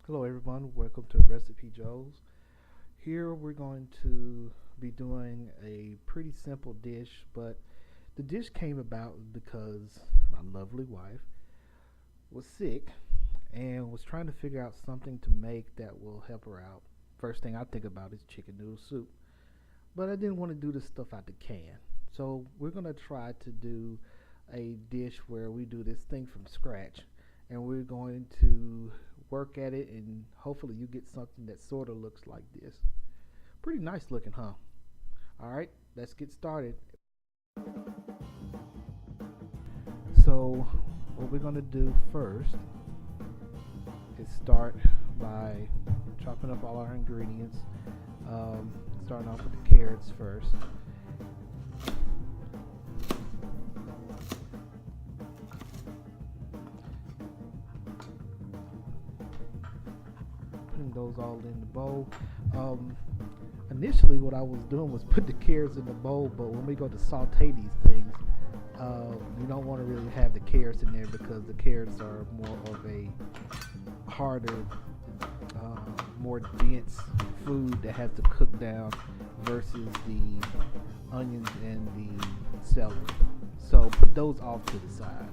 Hello everyone, welcome to Recipejoes. Here we're going to be doing a pretty simple dish, but the dish came about because my lovely wife was sick and was trying to figure out something to make that will help her out. First thing I think about is chicken noodle soup, but I didn't want to do this stuff out the can. So we're going to try to do a dish where we do this thing from scratch and we're going to work at it and hopefully you get something that sort of looks like this. Pretty nice looking, huh? All right, let's get started. So what we're going to do first is start by chopping up all our ingredients. Starting off with the carrots first. Putting those all in the bowl. Initially what I was doing was put the carrots in the bowl, but when we go to saute these things, you don't want to really have the carrots in there because the carrots are more of a harder, more dense food that has to cook down versus the onions and the celery. So put those off to the side.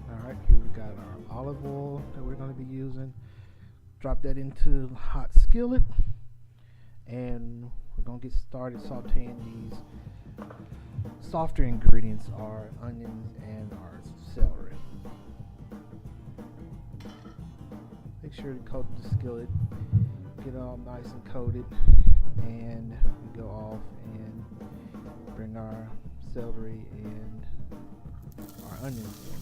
Alright, here we got our olive oil that we're going to be using. Drop that into the hot skillet and we're going to get started sauteing these softer ingredients, our onions and our celery. Make sure to coat the skillet, get it all nice and coated, and we go off and bring our celery and our onions in.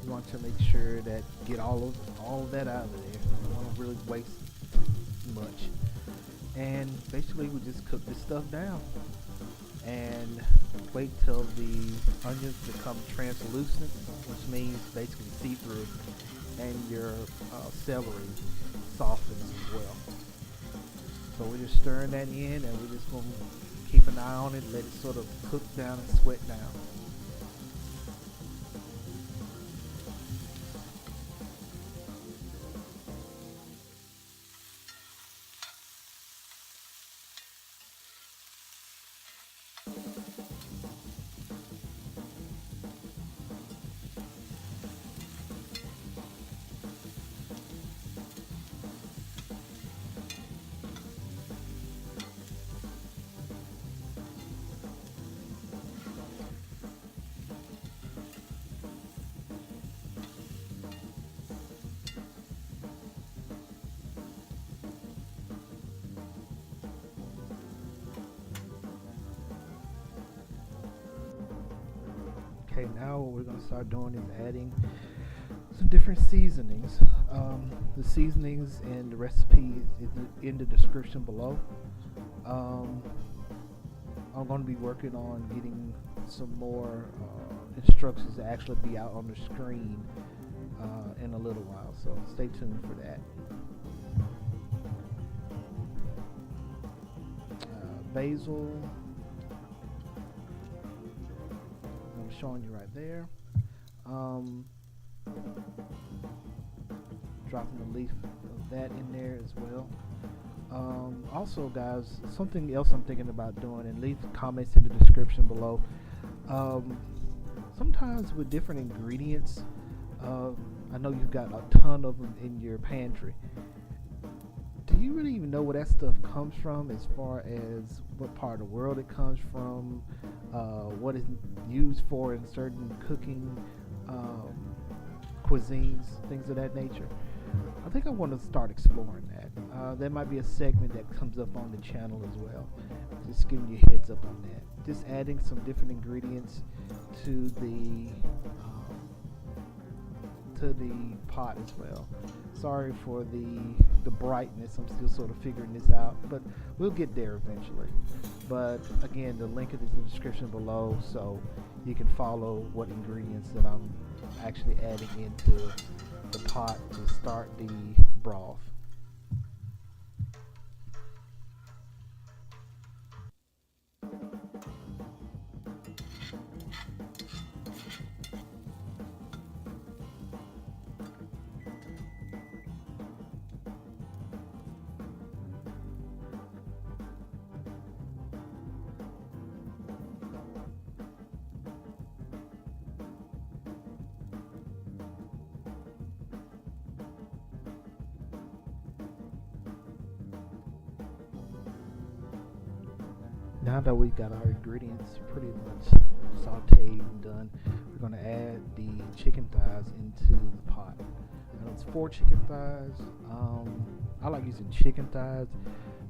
You want to make sure that get all of that out of there. You don't want to really waste much. And basically we just cook this stuff down and wait till the onions become translucent, which means basically see-through, and your celery softens as well. So we're just stirring that in and we're just going to keep an eye on it, let it sort of cook down and sweat down. Okay, now what we're going to start doing is adding some different seasonings. The seasonings and the recipe is in the description below. I'm going to be working on getting some more instructions to actually be out on the screen in a little while, so stay tuned for that. Basil, I'm showing you right there. Dropping the leaf of that in there as well. Also guys, something else I'm thinking about doing, and leave comments in the description below. Sometimes with different ingredients, I know you've got a ton of them in your pantry. Do you really even know where that stuff comes from, as far as what part of the world it comes from, what it's used for in certain cooking cuisines, things of that nature? I think I want to start exploring that. There might be a segment that comes up on the channel as well. Just giving you heads up on that. Just adding some different ingredients to the pot as well. Sorry for the brightness. I'm still sort of figuring this out, but we'll get there eventually. But again, the link is in the description below, so you can follow what ingredients that I'm actually adding into the pot to start the broth. Now that we've got our ingredients pretty much sauteed and done, we're going to add the chicken thighs into the pot. Now it's 4 chicken thighs. I like using chicken thighs.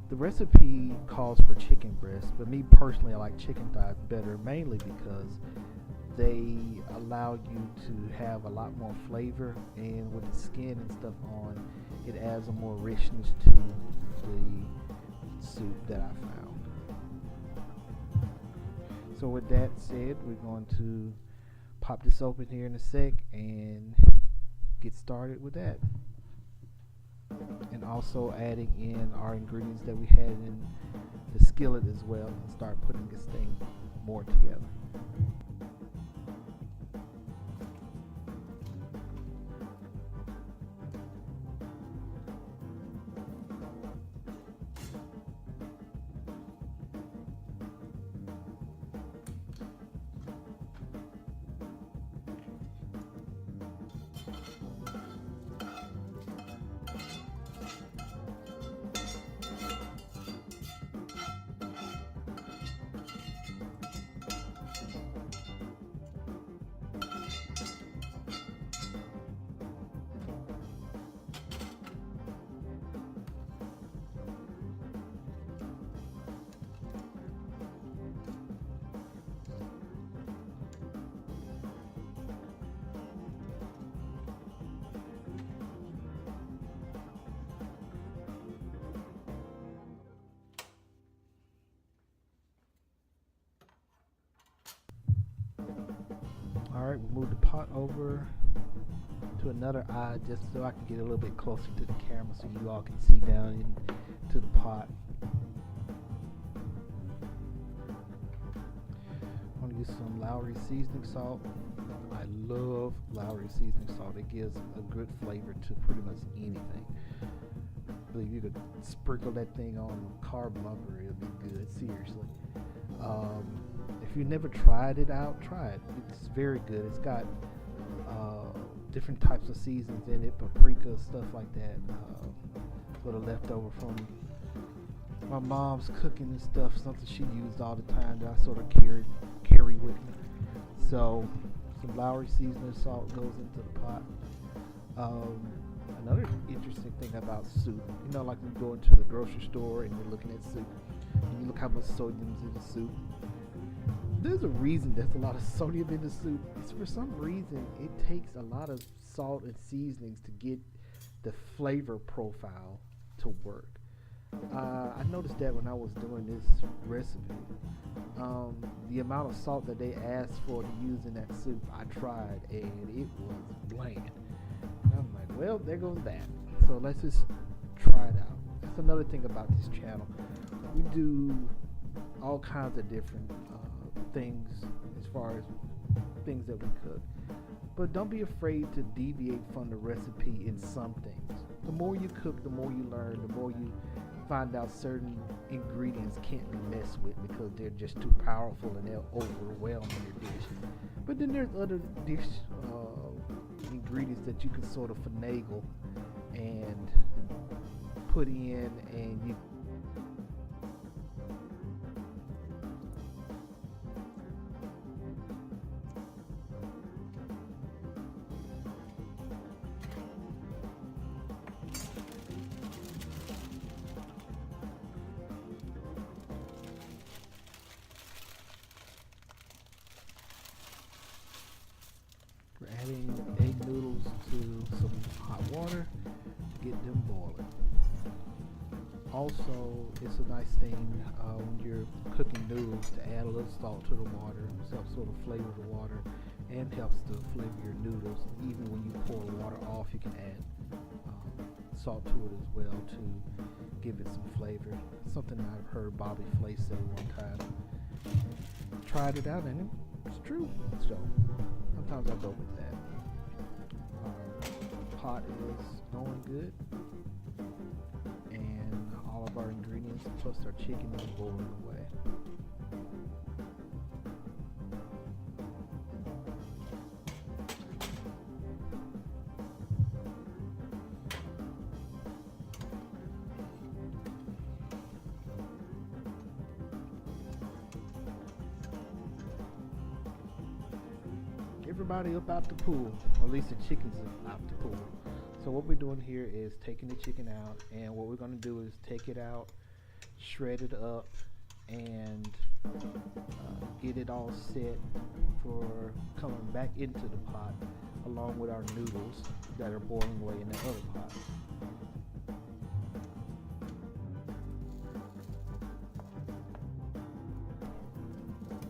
The recipe calls for chicken breast, but me personally, I like chicken thighs better, mainly because they allow you to have a lot more flavor, and with the skin and stuff on, it adds a more richness to the soup that I found. So with that said, we're going to pop this open here in a sec and get started with that. And also adding in our ingredients that we had in the skillet as well, and start putting this thing more together. Alright, we'll move the pot over to another eye just so I can get a little bit closer to the camera so you all can see down into the pot. I'm going to use some Lowry seasoning salt. I love Lowry seasoning salt. It gives a good flavor to pretty much anything. I believe you could sprinkle that thing on carb lumber, it'll be good, seriously. If you never tried it out, try it. It's very good. It's got different types of seasons in it, paprika, stuff like that. Sort of leftover from my mom's cooking and stuff, something she used all the time that I sort of carry with me. So some Lowry seasoning salt goes into the pot. Another interesting thing about soup, like you go into the grocery store and you're looking at soup, and you look how much sodium's in the soup. There's a reason there's a lot of sodium in the soup. It's for some reason it takes a lot of salt and seasonings to get the flavor profile to work. I noticed that when I was doing this recipe. The amount of salt that they asked for to use in that soup, I tried and it was bland. And I'm like, well, there goes that. So let's just try it out. That's another thing about this channel. We do all kinds of different things as far as things that we cook, but don't be afraid to deviate from the recipe in some things. The more you cook, the more you learn, the more you find out certain ingredients can't be messed with because they're just too powerful and they'll overwhelm your dish. But then there's other dish ingredients that you can sort of finagle and put in, and you We're adding egg noodles to some hot water to get them boiling. Also, it's a nice thing when you're cooking noodles to add a little salt to the water, some sort of flavor to the water. and helps to flavor your noodles. Even when you pour water off, you can add salt to it as well to give it some flavor. Something I've heard Bobby Flay say one time. Tried it out and it's true. So sometimes I go with that. Our pot is going good, and all of our ingredients plus our chicken is boiling away. Everybody up out the pool, or at least the chickens out the pool. So what we're doing here is taking the chicken out, and what we're going to do is take it out, shred it up, and get it all set for coming back into the pot along with our noodles that are boiling away in the other pot.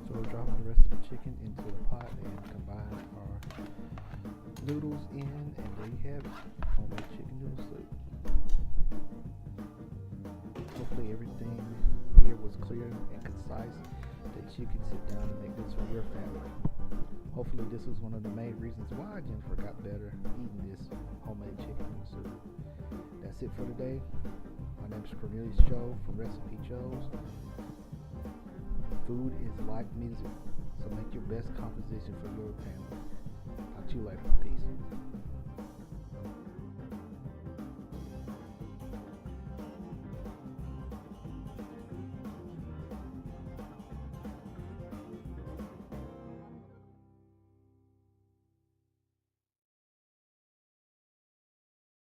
So we're dropping the rest of the chicken into the pot and combine our noodles in, and there you have it, homemade chicken noodle soup. Hopefully everything here was clear and concise that you can sit down and make this for your family. Hopefully this was one of the main reasons why Jennifer got better eating this homemade chicken noodle soup. That's it for today. My name is Cornelius Joe from Recipejoes. Food is like music, so make your best composition for your family. Talk to you later. Peace.